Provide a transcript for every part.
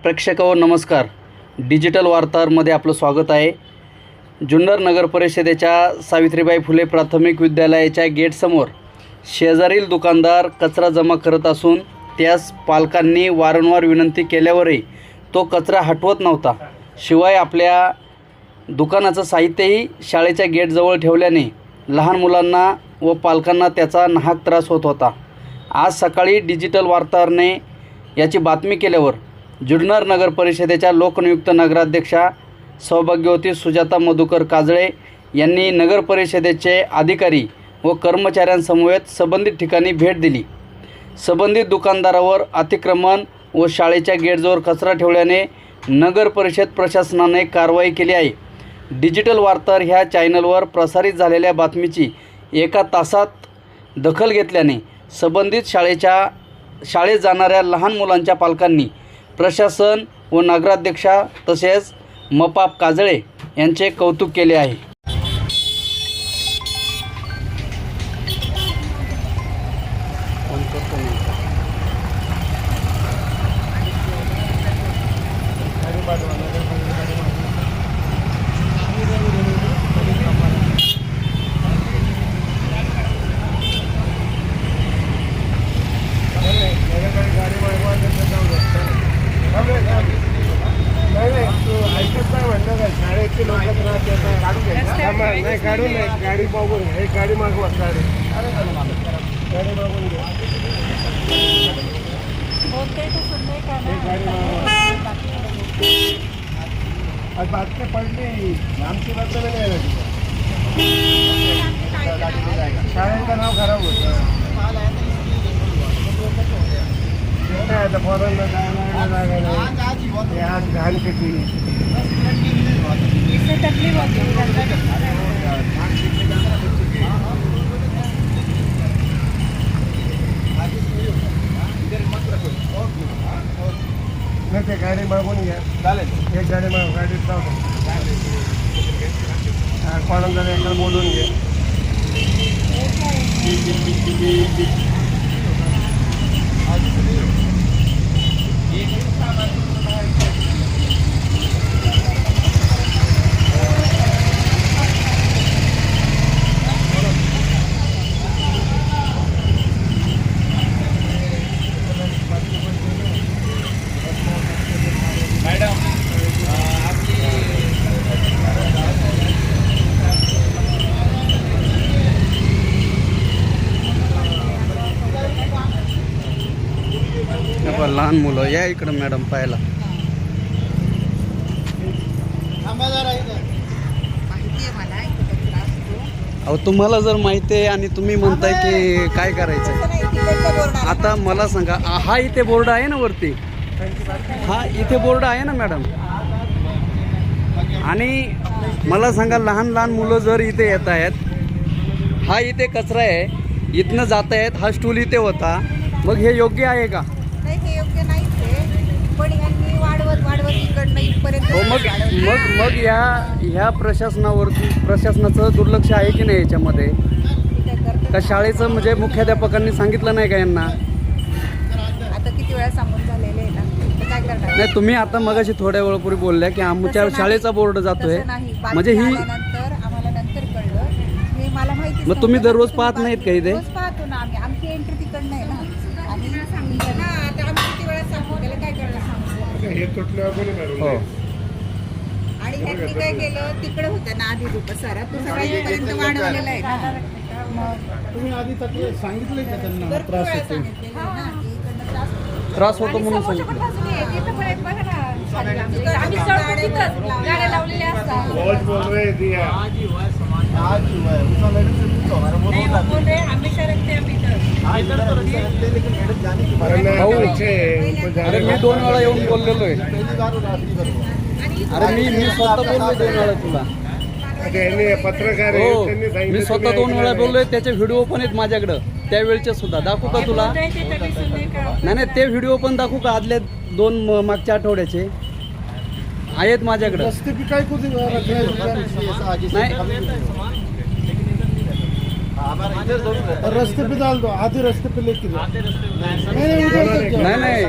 प्रेक्षकांनो नमस्कार. डिजिटल वार्तामध्ये आपलं स्वागत आहे. जुन्नर नगर परिषदेच्या सावित्रीबाई फुले प्राथमिक विद्यालयाच्या गेटसमोर शेजारील दुकानदार कचरा जमा करत असून त्यास पालकांनी वारंवार विनंती केल्यावरही तो कचरा हटवत नव्हता. शिवाय आपल्या दुकानाचं साहित्यही शाळेच्या गेटजवळ ठेवल्याने लहान मुलांना व पालकांना त्याचा नाहक त्रास होत होता. आज सकाळी डिजिटल वार्ताहराने याची बातमी केल्यावर जुन्नर नगर परिषदेच्या लोकनियुक्त नगराध्यक्षा सौभाग्यवती सुजाता मधुकर काजळे यांनी नगर परिषदेचे अधिकारी व कर्मचाऱ्यांसमवेत संबंधित ठिकाणी भेट दिली. संबंधित दुकानदारावर अतिक्रमण व शाळेच्या गेटजवळ कचरा ठेवल्याने नगर परिषद प्रशासनाने कारवाई केली आहे. डिजिटल वार्ताहर ह्या चॅनलवर प्रसारित झालेल्या बातमीची एका तासात दखल घेतल्याने संबंधित शाळेत जाणाऱ्या लहान मुलांच्या पालकांनी प्रशासन व नगराध्यक्षा तसेच मपाप काजळे यांचे कौतुक केले आहे. शाळेचे लोक नाही काढून नाही गाडी मागून घ्या. गाडी मागवा गाडी मागून घ्या. गाडी मागवा. आज बातमी पडली आमची बातमी नाही. शाळेचं नाव खराब होतं. फॉरेनला जायला जागा नाही. आज घाण किती इससे तकलीफ होती है. नाही ते गाडी मागून घ्या. चालेल एक गाडी माग गाडीत जाऊ. कोणाला एकदा बोलून घे. लहान मुलं या इकडं मॅडम पाहायला. अहो तुम्हाला जर माहिती आहे आणि तुम्ही म्हणताय की काय करायचं आता मला सांगा. हा इथे बोर्ड आहे ना वरती. हा इथे बोर्ड आहे ना मॅडम. आणि मला सांगा लहान लहान मुलं जर इथे येत आहेत. हा इथे कचरा आहे. इथनं जात आहेत. हा स्टूल इथे होता. मग हे योग्य आहे का? नाही हे योग्य नाहीच आहे. पण यांनी वाढवत इकडनं इथपर्यंत हो मग ह्या प्रशासनाचं दुर्लक्ष आहे की नाही याच्यामध्ये? का शाळेचं म्हणजे मुख्याध्यापकांनी सांगितलं नाही का यांना? आता किती वेळा सांगून झालेले आहे ना. तर काय करणार? नाही तुम्ही आता मगाशी थोड्या वेळापूर्वी बोलल्या की आमच्या शाळेचा बोर्ड जातोय. म्हणजे ही आम्हाला नंतर कळलं. हे मला माहिती. मग तुम्ही दररोज पाहत नाहीत का इथे? रोज पाहतो ना आम्ही. आमची एंट्री तिकडनं आहे ना. आणि सांगितलं ना आता आम्ही किती वेळा सांगू त्याला काय करणार सांगू. हे तुटल्यावर कोणी भरून हो. आणि ह्यांनी काय केलं तिकडे होतं ना आधी रूप सर तू सगळ्या इथपर्यंत वाढवलेला आहे ना. तुम्ही आधी सांगितलंय का त्यांना त्रास होतो? त्रास होतो म्हणून सांगितलं. रोज बोल रहे दिया. अरे मी 2 वेळा येऊन बोललेलो आहे. अरे मी स्वतः बोललोय 2 वेळा तुला. पत्रकार हो मी स्वतः 2 वेळा बोललोय. त्याचे व्हिडिओ पण आहेत माझ्याकडं त्यावेळचे सुद्धा. दाखवू का तुला? नाही ते व्हिडिओ पण दाखवू का? आदल्या 2 मागच्या आठवड्याचे आहेत माझ्याकडं. रस्ते पे डाल दो, आधे रस्ते पे लेके नहीं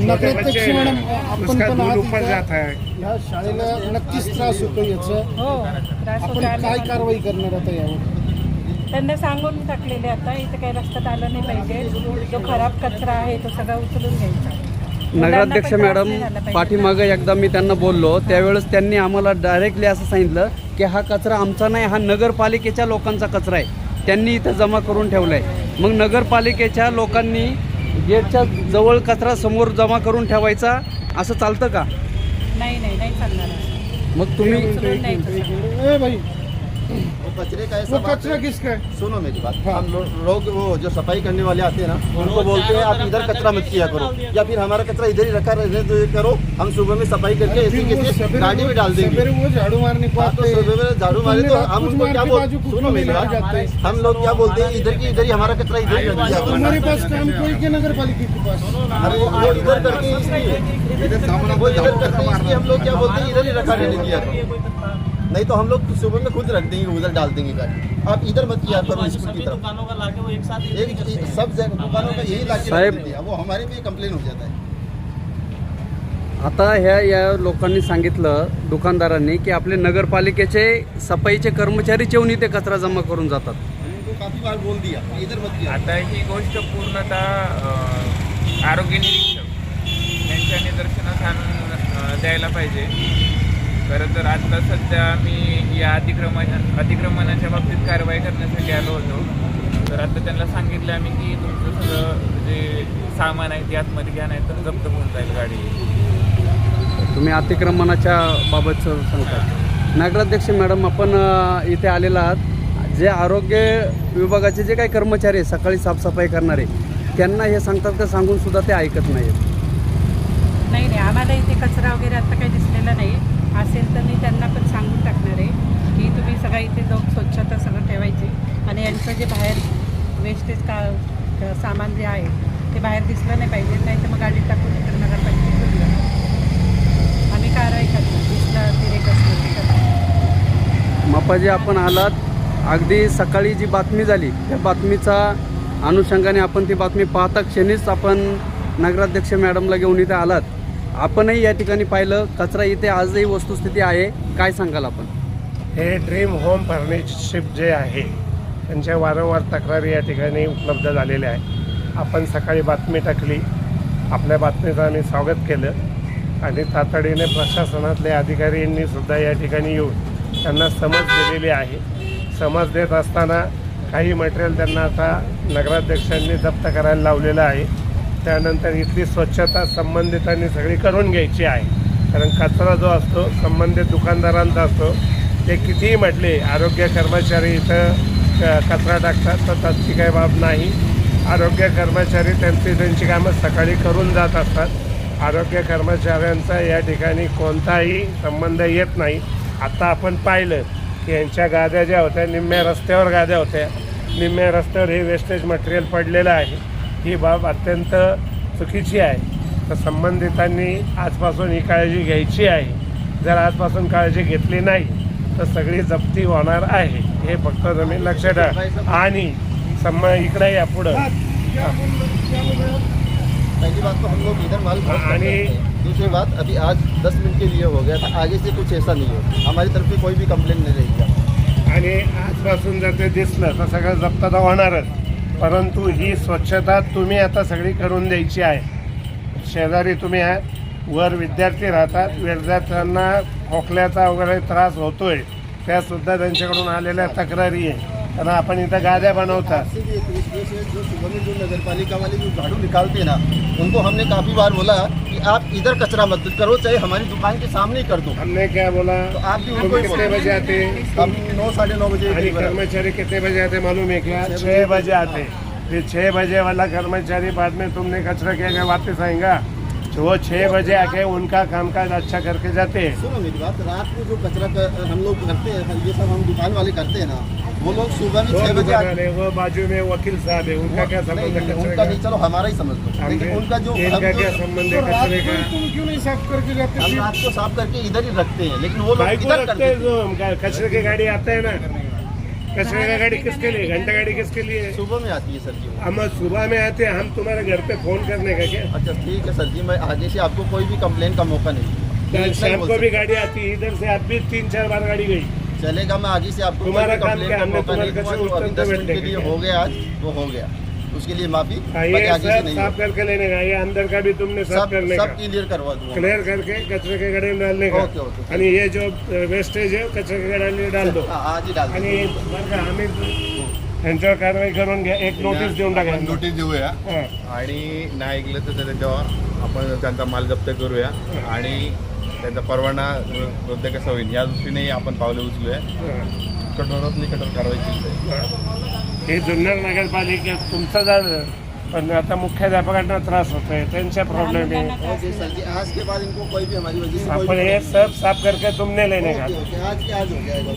छोटे बच्चे हैं मॅडम ना, आपण उसका पण दूध आहात ऊपर इथं. जाता है. ह्या शाळेला नक्कीच त्रास होतो याचं हो त्रास आपण होतो काय आम्हाला. कारवाई करणार आता यावर? त्यांना सांगून टाकलेले आता इथं काही रस्त्यात आलं नाही पाहिजे. जो खराब कचरा आहे तो सगळा उचलून घ्यायचा. नगराध्यक्ष मुलांना पण त्रास मॅडम नाही झाला पाहिजे. पाठीमागं एकदा मी त्यांना बोललो त्यावेळेस त्यांनी आम्हाला डायरेक्टली असं सांगितलं की हा कचरा आमचा नाही, हा नगरपालिकेच्या लोकांचा कचरा आहे, त्यांनी इथं जमा करून ठेवला आहे. मग नगरपालिकेच्या लोकांनी गेटच्या जवळ कचरा समोर जमा करून ठेवायचा असं चालतं का? नाही नाही नाही चालणार असं. मग तुम्ही उचलून न्यायचं. ए भाई, वो कचरे का ऐसा वो बात कचरा है। किसका है? सुनो मेरी बात, हम लोग वो जो सफाई करने वाले आते हैं ना, उनको बोलते हैं आप इधर कचरा मत किया करो, या फिर हमारा कचरा इधर ही रखा रहने दो करो, हम सुबह में सफाई करके ऐसे फिर वो कैसे सवेरे गाड़ी में डाल देंगे। सवेरे वो झाड़ू मारने को हाँ, तो आते हैं। सुबह में झाड़ू मारे तो हम उनको क्या बोलते, सुनो मेरी बात, हम लोग क्या बोलते हैं इधर की इधर ही हमारा कचरा इधर ही रख दिया करो। हमारे पास काम कोई के नगर पालिका के पास? अरे वो इधर करते हैं इसलिए, वो इधर करते हैं इसलिए हम लोग क्या बोलते हैं इधर ही रखा रहने दिया करो, नहीं तो हम लोग सुबह में खुद रख देंगे, उधर डाल देंगे गाड़ी। आप इधर मत किया करो स्कूल की तरफ। दुकानों का लाके वो एक साथ एक सब जगह दुकानों का यही लाके साहेब- रख देते हैं, वो हमारे भी कंप्लेन हो जाता है। आता या लोकांनी सांगितलं दुकानदारांनी की आपले नगरपालिकेचे सफाईचे कर्मचारीच येऊन इथे कचरा जमा करून जातात. उनको काफी बार बोल दिया कि इधर मत किया। आता ही गोष्ट पूर्णतः आरोग्य निरीक्षक यांच्या निदर्शनास आणून द्यायला पाहिजे. खरं तर आता सध्या मी या अतिक्रमणाच्या बाबतीत कारवाई करण्यासाठी आलो होतो. तर आता त्यांना सांगितलं आम्ही की तुमचं सगळं जे सामान आहे ते आतमध्ये घ्या, नाही तर जप्त होऊन जाईल गाडी. तुम्ही अतिक्रमणाच्या बाबतचं सांगता. नगराध्यक्ष मॅडम, आपण इथे आलेला आहात. जे आरोग्य विभागाचे जे काही कर्मचारी आहेत सकाळी साफसफाई करणारे, त्यांना हे सांगतात का सांगून सुद्धा ते ऐकत नाहीत? नाही नाही आम्हाला इथे कचरा वगैरे आता काही दिसलेला नाही. असेल तर मी त्यांना पण सांगून टाकणार आहे की तुम्ही सगळं इथे जाऊन स्वच्छता सगळं ठेवायची आणि यांचं जे बाहेर वेस्टेज सामान जे आहे ते बाहेर दिसलं नाही पाहिजे, नाही तर मग गाडीत टाकून इकडे नगरपालिकेत दिलं. आम्ही कारवाई करतो दिसलं अतिरेक असलं ते करतो. मापाजी, आपण आलात अगदी सकाळी जी बातमी झाली त्या बातमीचा अनुषंगाने आपण ती बातमी पाहता क्षणीच आपण नगराध्यक्ष मॅडमला घेऊन इथे आलात. आपणही या ठिकाणी पाहिलं कचरा इथे आजही वस्तुस्थिती आहे, काय सांगाल आपण? हे ड्रीम होम पार्टनरशिप जे आहे त्यांच्या वारंवार तक्रारी या ठिकाणी उपलब्ध झालेल्या आहे. आपण सकाळी बातमी टाकली, आपल्या बातमीचं आम्ही स्वागत केलं आणि तातडीने प्रशासनातले अधिकाऱ्यांनी सुद्धा या ठिकाणी येऊन त्यांना समज दिलेली आहे. समज देत असताना काही मटेरियल त्यांना आता नगराध्यक्षांनी जप्त करायला लावलेलं आहे. त्यानंतर इथली स्वच्छता संबंधितांनी सगळी करून घ्यायची आहे. कारण कचरा जो असतो संबंधित दुकानदारांचा असतो, ते कितीही म्हटले आरोग्य कर्मचारी इथं कचरा टाकतात तर त्याची काही बाब नाही. आरोग्य कर्मचारी त्यांची कामं सकाळी करून जात असतात. आरोग्य कर्मचाऱ्यांचा या ठिकाणी कोणताही संबंध येत नाही. आता आपण पाहिलं की यांच्या गाद्या ज्या होत्या निम्म्या रस्त्यावर गाद्या होत्या, निम्म्या रस्त्यावर हे वेस्टेज मटेरियल पडलेलं आहे. ही बाब अत्यंत चुकीची आहे. तर संबंधितांनी आजपासून ही काळजी घ्यायची आहे. जर आजपासून काळजी घेतली नाही तर सगळी जप्ती होणार आहे, हे फक्त तुम्ही लक्षात ठेवा. आणि इकडे या पुढं पहली बात तो हम लोग इधर माल भर सकते हैं। दूसरी बात, अभी आज 10 मिनट के लिए हो गया था, आगे से कुछ ऐसा नहीं हो, हमारी तरफ से कोई भी कंप्लेंट नहीं रहेगी. आणि आजपासून जर ते दिसलं तर सगळं जप्त तर होणारच. परंतु ही स्वच्छता तुम्ही आता सगळी करून द्यायची आहे. शेजारी तुम्ही आहात, वर विद्यार्थी राहतात, विद्यार्थ्यांना खोकल्याचा वगैरे त्रास होतोय, त्यासुद्धा त्यांच्याकडून आलेल्या तक्रारी आहे. कारण आपण इथं गाद्या बनवतात. जो सुबह में जो नगर पालिका वाले जो झाड़ू निकालते हैं ना, उनको हमने काफ़ी बार बोला कि आप इधर कचरा मत करो, चाहे हमारी दुकान के सामने ही कर दो. हमने क्या बोला, तो आप भी तुम उनको कितने बजे आते? हम 9 साढ़े 9 बजे आणि कर्मचारी कितने बजे आते मालूम है क्या? 6 बजे आते. फिर 6 बजे वाला कर्मचारी बाद में तुमने कचरा किया वापस आएगा. वो 6 बजे आके उनका कामकाज अच्छा करके जाते हैं. सुनो मेरी बात, रात को जो कचरा हम लोग करते हैं, ये सब हम दुकान वाले करते हैं ना, वो लोग सुबह में 6 बजे आते. वो बाजू में वकील साहब है, उनका क्या संबंध है नहीं, कचरे उनका का? नहीं, चलो हमारा ही समझ लो, लेकिन उनका जो इनका क्या संबंध है तो रात कचरे को का? तुम क्यों नहीं साफ करके जाते? हम रात को साफ करके इधर ही रखते हैं, लेकिन वो लोग भाई को इधर रखते करते हैं, हैं. जो कचरे की गाड़ी आते हैं ना, कचरे का गाड़ी किसके लिए, घंटा गाड़ी किसके लिए है? सुबह में आती है सर जी वो। हम सुबह में आते हैं, हम तुम्हारे घर पे फोन करने का क्या? अच्छा ठीक है सर जी, मैं आगे से आपको कोई भी कंप्लेन का मौका नहीं कल इतना ही शाम बोल को भी सकता गाड़ी आती है, इधर से आप भी 3-4 बार गाड़ी गई। हूँ। चलेगा, मैं आगे से आपको कोई तुम्हारा भी काम कंप्लेन क्या? का हमने मौका नहीं तुम्हारे दूंगा। जो अभी कचरे 10 मिनट उठा के लिए के हो गया आज, वो हो गया, उसके लिए माफी। ये बाकी आगे से सब नहीं साफ होगा। करके लेने का, ये अंदर का भी तुमने साफ सब करने का, सब क्लियर करवा दूंगा। क्लियर करके कचरे के गाड़ी में डालने का। Okay, okay. आणि ये जो वेस्टेज आहे कचरे के गाड़ी में डाल दो। हाँ, आज ही डाल आणि दूंगा। बरं का, आम्ही त्यांच्यावर कारवाई करून घ्या, एक नोटीस देऊन टाका. नोटीस देऊया हां. आणि नाही ऐकलं तर त्याच्यावर आपण त्यांचा माल जप्त करूया आणि त्यांचा परवाना रद्द कसा होईल या दृष्टीने आपण पावले उचलूया. कठोरातली कठोर कारवाई केली जाईल. हे जुन्नर नगरपालिकेत तुमचं झालं, पण आता मुख्याध्यापकांना त्रास होतोय, त्यांचा प्रॉब्लेम आहे. ओके सर जी, आज के बाद इनको कोई भी हमारी वजह से कोई आपण भी हे सब साफ करके तुमने लेने का. ओके, ओके, आज के आज हो जाएगा।